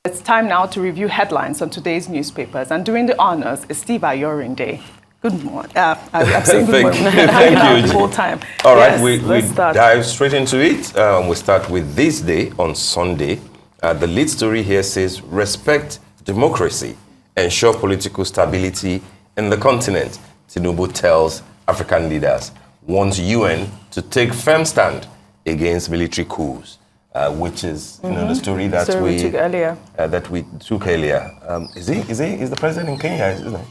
It's time now to review headlines on today's newspapers, and doing the honors is Steve Ayorin. Good morning. I'm saying good morning. Thank you. The whole time. All right, we start. dive straight into it. We start with this day on Sunday. The lead story here says, respect democracy, ensure political stability in the continent. Tinubu tells African leaders, wants UN to take firm stand against military coups. Which is the story that we took earlier. Is the president in Kenya? Isn't it?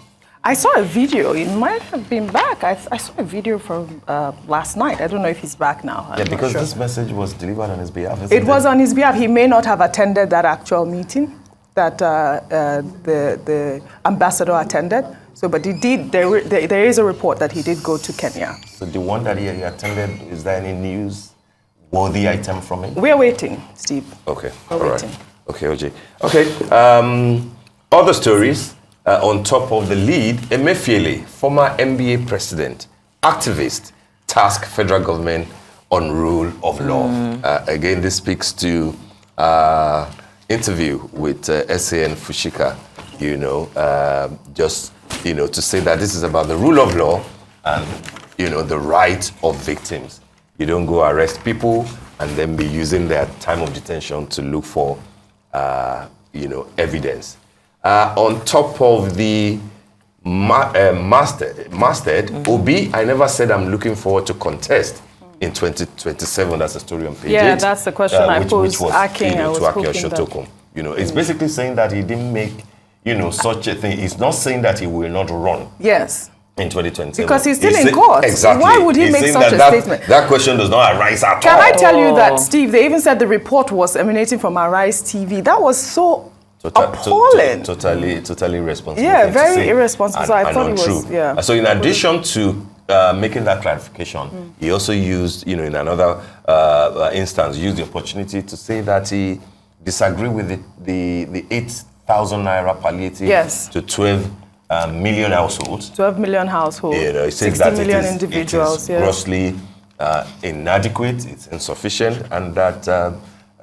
I saw a video. It might have been back. I saw a video from last night. I don't know if he's back now. Because this message was delivered on his behalf. It was on his behalf. He may not have attended that actual meeting that the ambassador attended. So, but he did. There is a report that he did go to Kenya. So the one that he attended, is there any news? Worthy item from it? We're waiting, Steve. Okay. We're waiting. Right. Okay, OJ. Okay. Other stories on top of the lead. Emefiele, former NBA president, activist, task federal government on rule of law. Again, this speaks to interview with SAN Fushika. To say that this is about the rule of law and the right of victims. You don't go arrest people and then be using their time of detention to look for, evidence. On top of the masthead, Obi, I never said I'm looking forward to contest in 2027. That's the story on page 8. Yeah, that's the question I posed. To Aki Oshotokum. It's basically saying that he didn't make, such a thing. It's not saying that he will not run. Yes. In 2027. Because he's still in court. Exactly. Why would he make such a statement? That question does not arise at all. Can I tell you that, Steve, they even said the report was emanating from Arise TV. That was so appalling. Totally irresponsible. Yeah, very irresponsible. So I thought it was, yeah. So in addition to making that clarification, he also used, in another instance, used the opportunity to say that he disagreed with the 8,000 naira palliative to 12 million households. 12 million households. It says 60 that million individuals. It is grossly inadequate, it's insufficient, and that,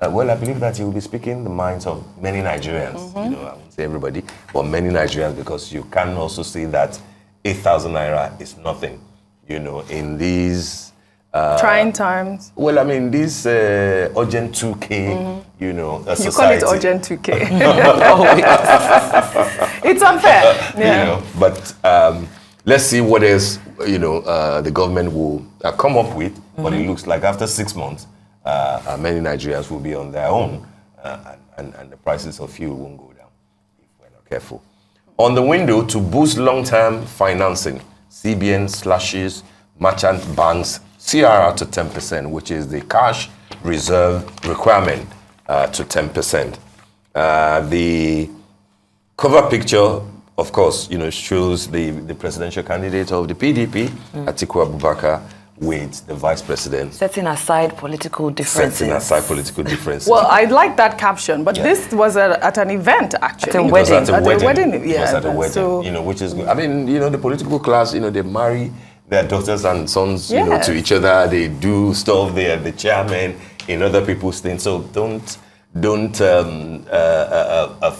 I believe that he will be speaking the minds of many Nigerians. I won't say everybody, but many Nigerians, because you can also see that 8,000 naira is nothing, in these trying times. This urgent 2K, you society. call it urgent 2K. It's unfair. But let's see what else, the government will come up with. But it looks like after 6 months, many Nigerians will be on their own, and the prices of fuel won't go down if we're not careful. On the window, to boost long-term financing, CBN slashes merchant banks' CRR to 10%, which is the cash reserve requirement to 10%. The cover picture, of course, shows the presidential candidate of the PDP, Atiku Abubakar, with the vice president. Setting aside political differences. Well, I like that caption, but this was at an event, actually. It was at a wedding. So, which is good. The political class, they marry their daughters and sons, to each other. They do stuff. They are the chairman in other people's things. So don't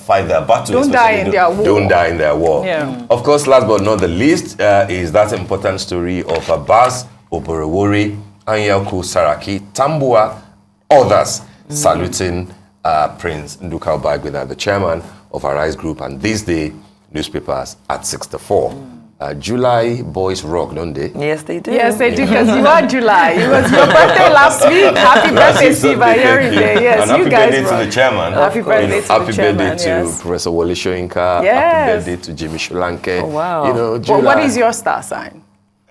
fight their battle. Don't die in their war. Don't die in their war. Yeah. Of course, last but not the least, is that important story of Abbas, Oborowori, Anyaku, Saraki, Tambua, others saluting Prince Nduka Obagbena, the chairman of Arise Group, and these day newspapers at 64. July boys rock, don't they? Yes, they do. Yes, they do, because you are July. It was your birthday last week. Happy birthday, Steve Ayorin. Yes, and you guys happy birthday to the chairman. Happy birthday to the chairman. Happy birthday to Professor Wole Soyinka. Yes. Happy birthday to Jimmy Shulanke. Oh, wow. July. What is your star sign?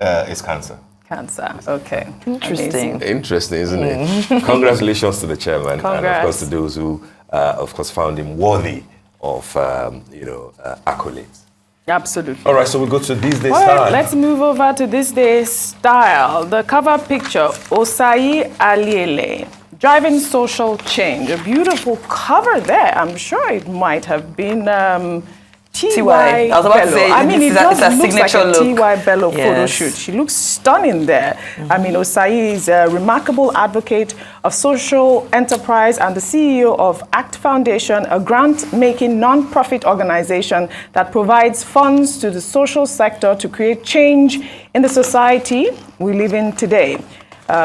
It's Cancer. Cancer. Okay. Interesting. Interesting, isn't it? Congratulations to the chairman. Congrats. And of course to those who, of course, found him worthy of, accolades. Absolutely. All right, so we go to This Day All Style. right, let's move over to This Day Style. The cover picture, Osai Aliele, driving social change. A beautiful cover there. I'm sure it might have been T.Y. I was about to say, I mean, it it's does a look like signature a look. T.Y. Bello photo Yes. shoot. She looks stunning there. I mean, Osai is a remarkable advocate of social enterprise and the CEO of ACT Foundation, a grant-making non-profit organization that provides funds to the social sector to create change in the society we live in today.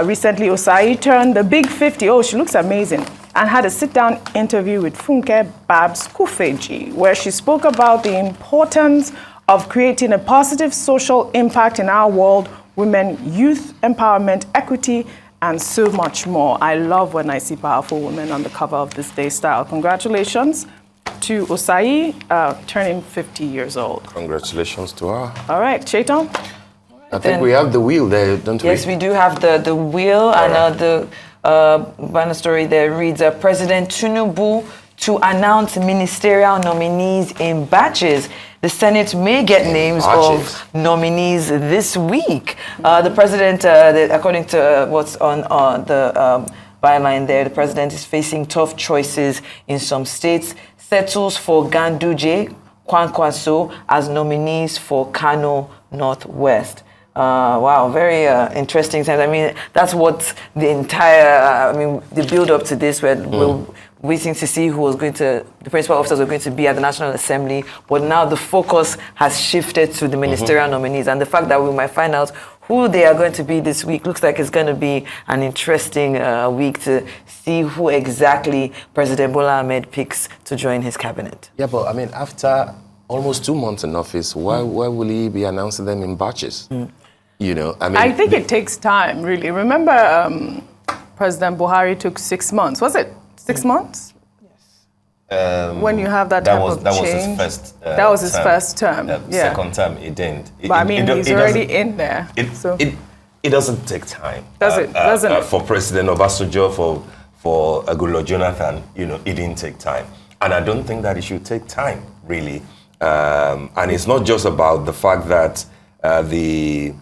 Recently, Osai turned the big 50. Oh, she looks amazing. And had a sit-down interview with Funke Babs Kufeji, where she spoke about the importance of creating a positive social impact in our world, women, youth empowerment, equity, and so much more. I love when I see powerful women on the cover of this day style. Congratulations to Osai, turning 50 years old. Congratulations to her. All right, Chetan? I think we have the wheel there, don't we? Yes, we do have the wheel, and the banner story there reads, President Tinubu to announce ministerial nominees in batches. The Senate may get names of nominees this week. The president, according to what's on the byline there, the president is facing tough choices in some states, settles for Ganduje, Kwankwaso as nominees for Kano Northwest. Wow, very interesting sense. I mean, that's what the entire, the build up to this, we're waiting to see who was going to, the principal officers were going to be at the National Assembly, but now the focus has shifted to the ministerial nominees, and the fact that we might find out who they are going to be this week looks like it's going to be an interesting week to see who exactly President Bola Ahmed picks to join his cabinet. Yeah, but I mean, after almost 2 months in office, why will he be announcing them in batches? You know, I mean, I think it takes time, really. Remember, President Buhari took 6 months. Was it 6 months? When you have that type of change. That was his first that was his first term. Yeah. Second term, it didn't. But I mean, he's already in there. It doesn't take time. Does it? Doesn't it? For President Obasanjo, for Goodluck Jonathan, you know, it didn't take time. And I don't think that it should take time, really. And it's not just about the fact that the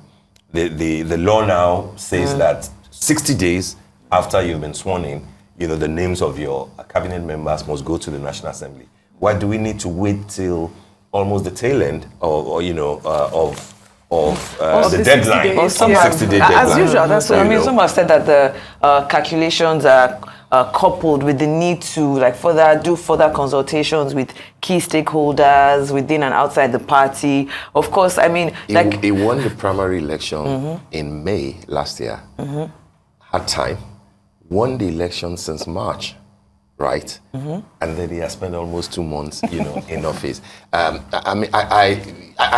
law now says that 60 days after you've been sworn in, you know, the names of your cabinet members must go to the National Assembly. Why do we need to wait till almost the tail end, of the deadline, 60-day deadline? As usual, that's what I mean. Some have said that the calculations are coupled with the need to do further consultations with key stakeholders within and outside the party. Of course, I mean, he won the primary election in May last year. Had time, won the election since March, right? And then he has spent almost 2 months, you know, in office. I mean, I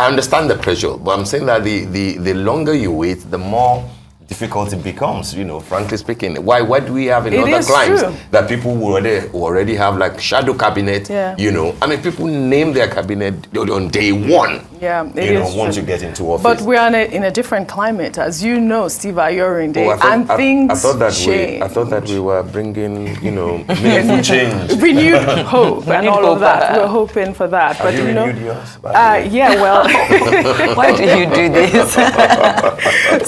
understand the pressure, but I'm saying that the longer you wait, the more difficult it becomes, you know, frankly speaking. Why do we have in other crimes that people who already have like shadow cabinet, you know? I mean, people name their cabinet on day one. Yeah, once you get into office. But we're in a different climate, as you know, Steve Ayorinde, things change. I thought that we were bringing, you know, meaningful change. Renewed hope and all of that. We're hoping for that. Have but you renewed yours? Yeah, well. Why do you do this?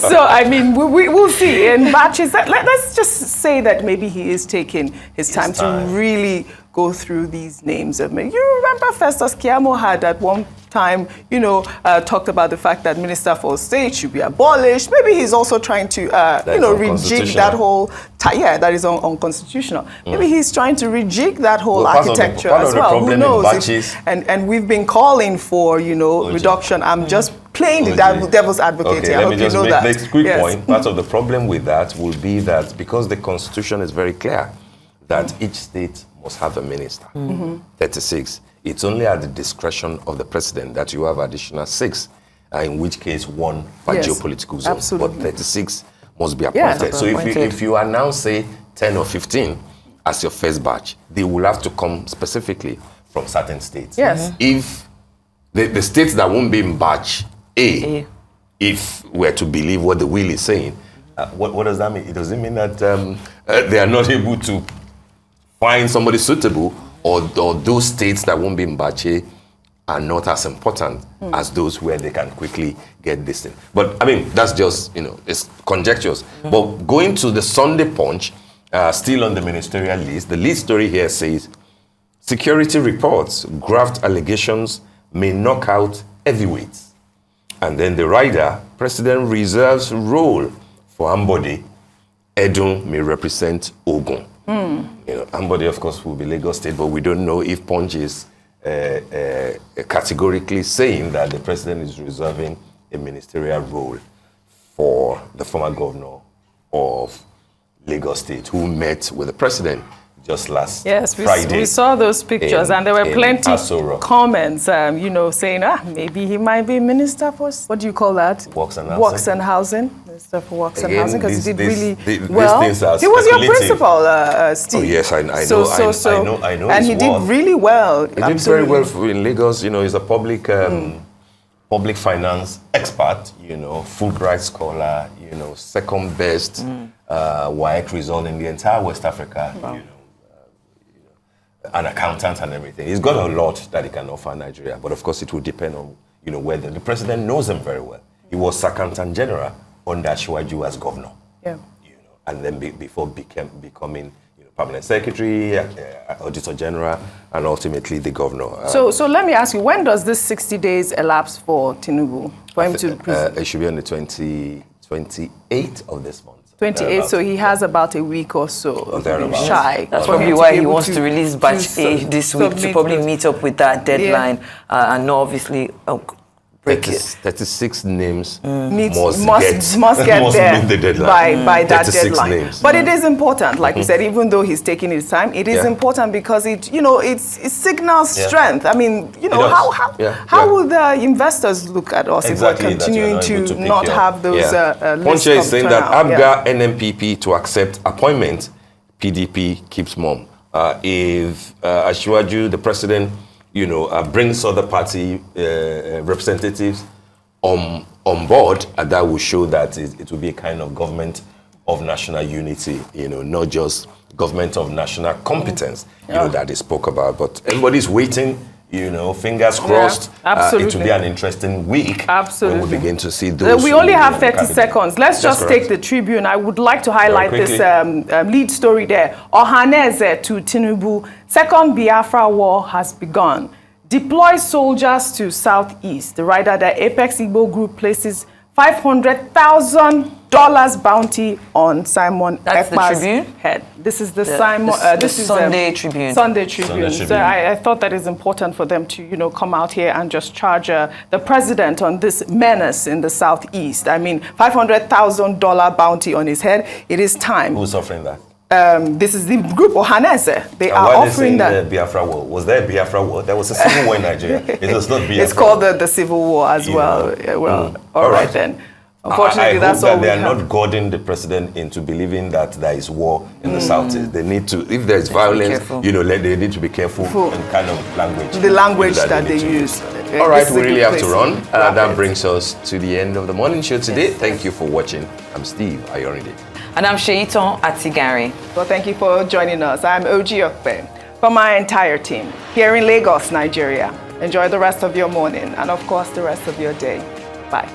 So, I mean, we'll see. In batches, let's just say that maybe he is taking his time to really go through these names. You remember Festus Keyamo had at one time, you know, talked about the fact that Minister for State should be abolished. Maybe he's also trying to, rejig that whole, that is unconstitutional. Maybe he's trying to rejig that whole architecture as well. Who knows? And we've been calling for, you know, reduction. I'm just playing the devil's advocate here. I hope you know that. Let me just make a quick point. Part of the problem with that will be that because the Constitution is very clear that each state must have a minister, 36. It's only at the discretion of the president that you have additional 6, in which case 1 for geopolitical zone. Absolutely. But 36 must be appointed. So if you announce, say, 10 or 15 as your first batch, they will have to come specifically from certain states. Yes. If the states that won't be in batch A, if we're to believe what the will is saying, what does that mean? It doesn't mean that they are not able to find somebody suitable, or those states that won't be in batch A are not as important as those where they can quickly get this thing. But I mean, that's just, you know, it's conjectures. But going to the Sunday Punch, still on the ministerial list, the lead story here says, security reports graft allegations may knock out heavyweights. And then the rider, President reserves role for Ambode. Edun may represent Ogun. Ambode, of course, will be Lagos State, but we don't know if Punch is categorically saying that the president is reserving a ministerial role for the former governor of Lagos State, who met with the president just last Friday. We saw those pictures, and there were plenty comments, saying, maybe he might be minister for, what do you call that? Works and Housing. Works and Housing. Minister for Works and Housing, because he did really well. He was your principal, Steve. Oh, yes, I know. I know. And he did really well. He did very well in Lagos. He's a public finance expert, Fulbright scholar, second best WAEC result in the entire West Africa, an accountant and everything. He's got a lot that he can offer Nigeria, but of course it will depend on, whether the president knows him very well. He was Accountant General under Asiwaju as governor, and then before becoming permanent secretary, auditor general, and ultimately the governor. So let me ask you, when does this 60 days elapse for Tinubu? For him to it should be on the 28th of this month. 28, so he has about a week or so shy. That's probably why he wants to release batch A this week, to probably meet up with that deadline and obviously break it. 36 names must get there the deadline. by that deadline. Names. But it is important, like you said, even though he's taking his time, it is important because it signals strength. I mean, how will the investors look at us if we're continuing to not have those lists? Ponche is saying that ABGA NMPP to accept appointment, PDP keeps mum. If Asiwaju, the president, brings other party representatives on board, and that will show that it will be a kind of government of national unity, not just government of national competence, that they spoke about. But everybody's waiting, fingers crossed. Absolutely. It will be an interesting week. Absolutely. When we begin to see those. We only have 30 seconds. Let's just take the Tribune. I would like to highlight this lead story there. Ohaneze to Tinubu. Second Biafra war has begun. Deploy soldiers to southeast. The rider, the Apex Igbo group, places $500,000 bounty on Simon Ekpa's head. This is the Sunday Tribune. Sunday Tribune. So I thought that is important for them to, come out here and just charge the president on this menace in the southeast. I mean, $500,000 bounty on his head. It is time. Who's offering that? This is the group Ohaneze. They are offering that. The Biafra war? Was there a Biafra war? There was a civil war in Nigeria. It was not Biafra. It's called the civil war as well. All right then. Unfortunately, that's all we have. They are not goading the president into believing that there is war in the southeast. They need to, if there is violence, they need to be careful in kind of language. The language that they use. All right, we really have to run. That brings us to the end of the morning show today. Thank you for watching. I'm Steve Ayorinde. And I'm Sheiton Atigari. Well, thank you for joining us. I'm Oji Okpe. From my entire team here in Lagos, Nigeria. Enjoy the rest of your morning and, of course, the rest of your day. Bye.